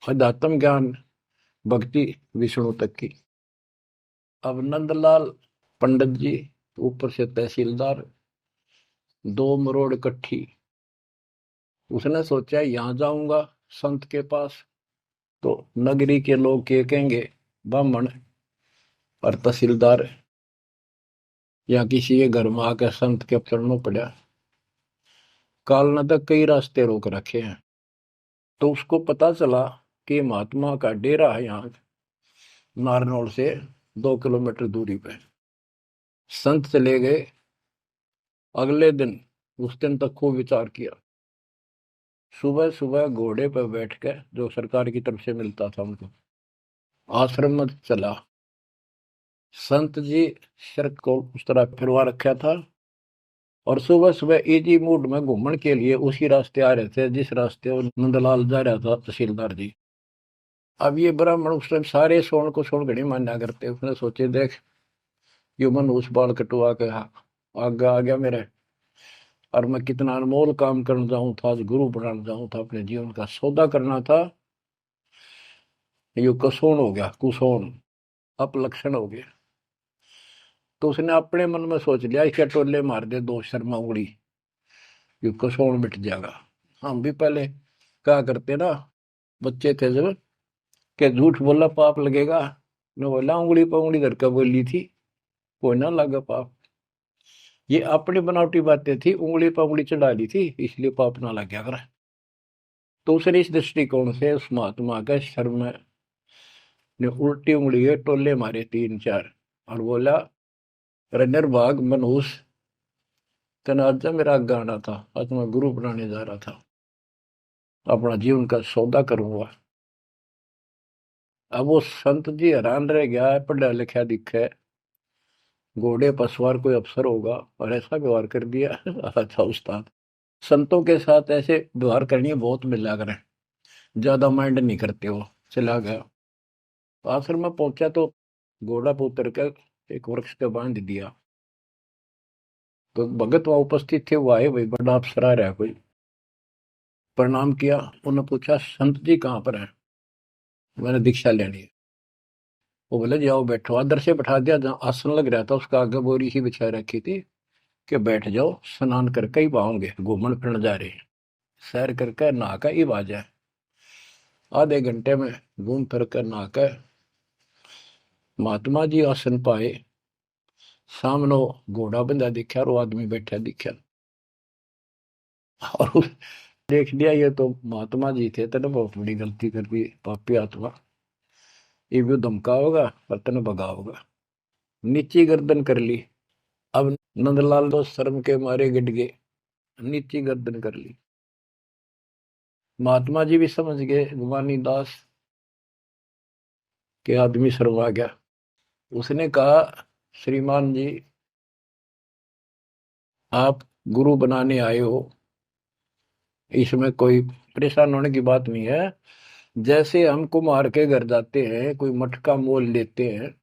अध्यात्म ज्ञान भक्ति विष्णु तक की। अब नंदलाल पंडित जी ऊपर से तहसीलदार, 2 मरोड़ इकट्ठी। उसने सोचा यहां जाऊंगा संत के पास तो नगरी के लोग क्या कहेंगे, ब्राह्मण और तहसीलदार या किसी के घर में आकर संत के चरणों पड़ा। काल ने तक कई रास्ते रोक रखे हैं, तो उसको पता चला कि महात्मा का डेरा है यहाँ नारनौल से 2 किलोमीटर दूरी पे। संत चले गए, अगले दिन, उस दिन तक खूब विचार किया। सुबह सुबह घोड़े पर बैठ कर, जो सरकार की तरफ से मिलता था उनको, आश्रम में चला। संत जी शर्त को उस तरह फिरवा रखा था, और सुबह सुबह इजी मूड में घूमने के लिए उसी रास्ते आ रहे थे जिस रास्ते वो नंदलाल जा रहा था तहसीलदार जी। अब ये ब्राह्मण उस टाइम सारे सोन को सोन घड़ी मान्या करते, उसने सोचे देख यो मन उस बाल कटवा के आगे आ गया मेरे, और मैं कितना अनमोल काम करना जाऊं था, आज गुरु बनाना जाऊं था, अपने जीवन का सौदा करना था, यो कसोन हो गया, कुसोन अपलक्षण हो गया। तो उसने अपने मन में सोच लिया इसके टोले मार दे 2 शर्मा उंगली, यो कसोन मिट जाएगा। हम भी पहले क्या करते ना, बच्चे थे जब, के झूठ बोला पाप लगेगा, न बोला उंगली पर उंगली धर कर बोली थी, कोई ना लगा पाप। ये अपनी बनावटी बातें थी, उंगली पर उंगली चढ़ा ली थी, इसलिए पाप ना लग गया करे। तो उसने इस दृष्टिकोण से उस महात्मा का सर में ने उल्टी उंगली के टोले मारे 3-4, और बोला निर्भाग मनहूस, तेना आज मेरा गाना था, आज मैं गुरु बनाने जा रहा था, अपना जीवन का सौदा करूंगा। अब वो संत जी हैरान रह गया, पढ़ा लिखा दिखे, घोड़े पर सवार कोई अफसर होगा और ऐसा व्यवहार कर दिया। अच्छा उस्ताद, संतों के साथ ऐसे व्यवहार करनी बहुत मिला करें, ज्यादा माइंड नहीं करते हो। चला गया, आश्रम में पहुंचा तो घोड़ा पर उतर कर एक वृक्ष पे बांध दिया। तो भगत वहां उपस्थित थे, वो आए, भाई बड़ा अफसर आ रहा है कोई, प्रणाम किया। उन्होंने पूछा संत जी कहाँ पर है, मैंने दीक्षा लेनी है। वो बोले जाओ बैठो, आदर से बैठा दिया, जहाँ आसन लग रहा था उसका आगे बोरी ही बिछा रखी थी कि बैठ जाओ, स्नान करके ही पाओगे, घूमन फिरन जा रहे हैं, सैर करके नहा कर ही आ जाए। आधे घंटे में घूम फिर कर नहा कर महात्मा जी आसन पाए, सामने घोड़ा बंधा दिखा और वो आदमी बैठा दिखा, और देख लिया ये तो महात्मा जी थे, तेने बहुत बड़ी गलती कर दी पापी आत्मा, ये भी धमका होगा और तेने भगा होगा। नीची गर्दन कर ली। अब नंदलाल तो शर्म के मारे गिड़ गए, नीची गर्दन कर ली। महात्मा जी भी समझ गए गुमानी दास के आदमी शर्मा गया। उसने कहा श्रीमान जी आप गुरु बनाने आए हो, इसमें कोई परेशान होने की बात नहीं है। जैसे हम कुम्हार के घर जाते हैं, कोई मटका मोल लेते हैं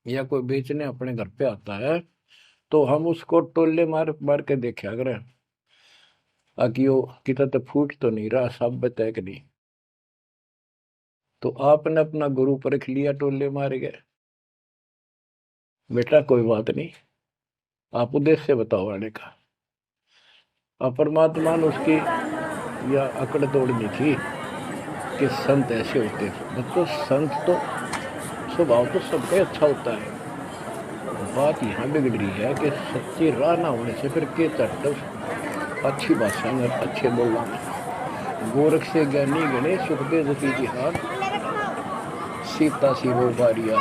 या कोई बेचने अपने घर पे आता है, तो हम उसको टोले मार मार के देखा करें ताकि वो कितना तो फूट तो नहीं रहा, साबित है कि नहीं। तो आपने अपना गुरु परख लिया, टोले मार गए। बेटा कोई बात नहीं, आप उद्देश्य बताओ आने का। अब परमात्मा ने उसकी या अकड़ तोड़नी थी कि संत ऐसे होते हैं। बच्चों, संत तो स्वभाव तो सबका ही अच्छा होता है। बात यहाँ बिगड़ रही है कि सच्ची राह ना होने से फिर के चट अच्छी भाषा में अच्छे बोलना में। गोरख से ज्ञानी गणे सुखदेव जति जिहान, सीता सी वो बारिया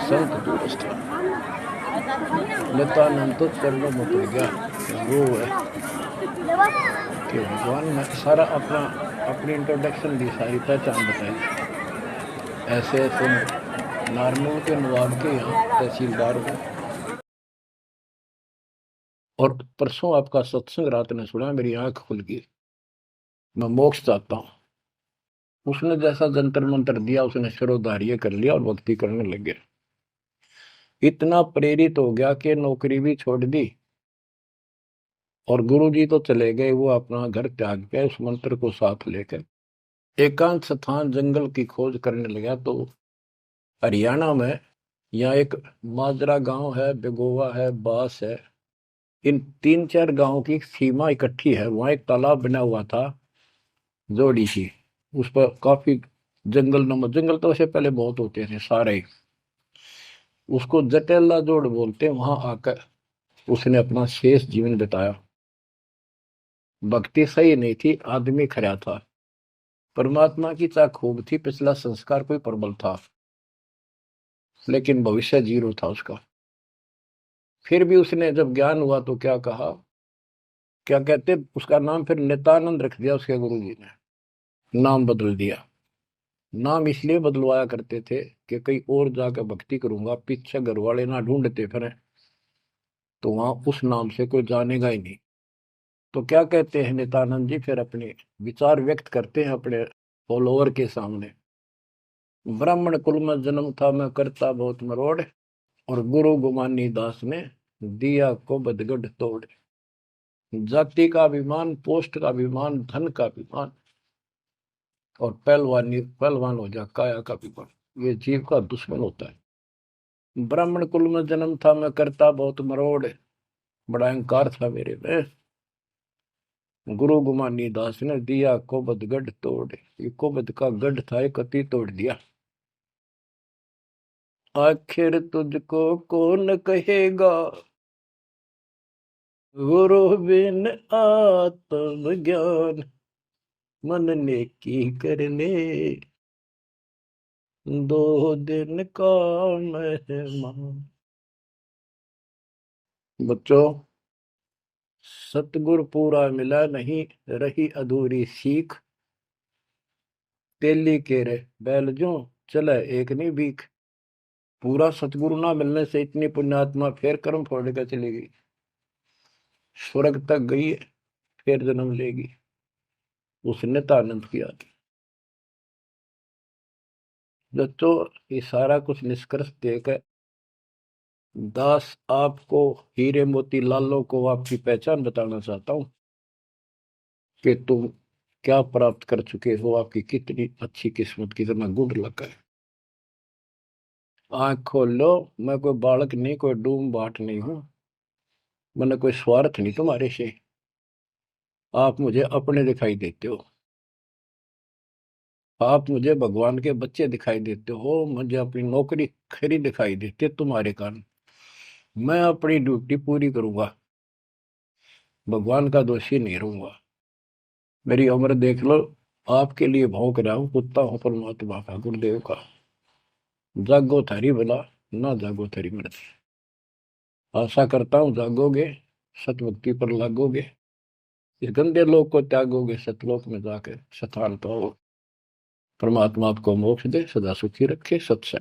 संत दूरस्थ। नित्यानंद तो चरणों में पड़ गया। वो है कि भगवान ने सारा अपनी इंट्रोडक्शन दी, सारी पहचान बताई। ऐसे तुम नारनौल के नवाब के यहाँ तहसीलदार हो, और परसों आपका सत्संग रात ने सुना, मेरी आंख खुल गई। मैं मोक्ष चाहता हूँ। उसने जैसा जंतर मंत्र दिया, उसने शिरोधार्य कर लिया और भक्ति करने लग गया। इतना प्रेरित हो गया कि नौकरी भी छोड़ दी, और गुरुजी तो चले गए, वो अपना घर त्याग के उस मंत्र को साथ लेकर एकांत स्थान जंगल की खोज करने लगा। तो हरियाणा में यहाँ एक माजरा गांव है, बेगोवा है, बास है, इन 3-4 गांवों की सीमा इकट्ठी है। वहां एक तालाब बना हुआ था, जोड़ी सी। उस पर काफी जंगल तो वैसे पहले बहुत होते थे सारे। उसको जटेला जोड़ बोलते। वहां आकर उसने अपना शेष जीवन बिताया। भक्ति सही नहीं थी, आदमी खरा था, परमात्मा की चाह खूब थी, पिछला संस्कार कोई प्रबल था, लेकिन भविष्य जीरो था उसका। फिर भी उसने जब ज्ञान हुआ तो क्या कहा, क्या कहते, उसका नाम फिर नित्यानंद रख दिया उसके गुरु जी ने। नाम बदल दिया। नाम इसलिए बदलवाया करते थे कि कहीं और जाकर भक्ति करूंगा, पीछे घर वाले ना ढूंढते फिर, तो वहां उस नाम से कोई जानेगा ही नहीं। तो क्या कहते हैं नित्यानंद जी, फिर अपने विचार व्यक्त करते हैं अपने फॉलोअर के सामने। ब्राह्मण कुल में जन्म था, मैं करता बहुत मरोड़, और गुरु गुमानी दास ने दिया को बदगढ़ तोड़। जाति का अभिमान, पोस्ट का अभिमान, धन का अभिमान, और पहलवान हो जा काया का अभिमान, ये जीव का दुश्मन होता है। ब्राह्मण कुल में जन्म था, मैं करता बहुत मरोड़, बड़ा अहंकार था मेरे में। गुरु गुमानी दास ने दिया कोबद गढ़ तोड़। ये कोबद का गढ़ था, एक कति तोड़ दिया। आखिर तुझको कौन कहेगा, गुरु बिन आत्म ज्ञान, मन ने की करने दो दिन का मेहमान। बच्चों, सतगुरु पूरा मिला नहीं, रही अधूरी सीख, तेली के रे बैल जो चले एक नहीं भीख। पूरा सतगुरु ना मिलने से इतनी पुण्यात्मा फिर कर्म फोड़ कर चली गई, स्वर्ग तक गई, फिर जन्म लेगी। उसने तो आनंद किया। बच्चों, ये सारा कुछ निष्कर्ष देकर दास आपको, हीरे मोती लालों को आपकी पहचान बताना चाहता हूं कि तुम क्या प्राप्त कर चुके हो, आपकी कितनी अच्छी किस्मत, कितना गुड लक है। आंख खोल लो। मैं कोई बालक नहीं, कोई डूम बाट नहीं हूं, मैंने कोई स्वार्थ नहीं तुम्हारे से। आप मुझे अपने दिखाई देते हो, आप मुझे भगवान के बच्चे दिखाई देते हो, मुझे अपनी नौकरी खरी दिखाई देती है तुम्हारे कारण। मैं अपनी ड्यूटी पूरी करूंगा, भगवान का दोषी नहीं रहूंगा। मेरी उम्र देख लो, आपके लिए भौंक रहा हूं, कुत्ता हूं परमात्मा का, गुरुदेव का। जागो थारी भला, ना जागो थारी मर्जी। आशा करता हूं जागोगे, सतभक्ति पर लागोगे, इस गंदे लोक को त्यागोगे, सतलोक में जाकर स्थान पाओ। परमात्मा आपको मोक्ष दे, सदा सुखी रखे। सत्संग।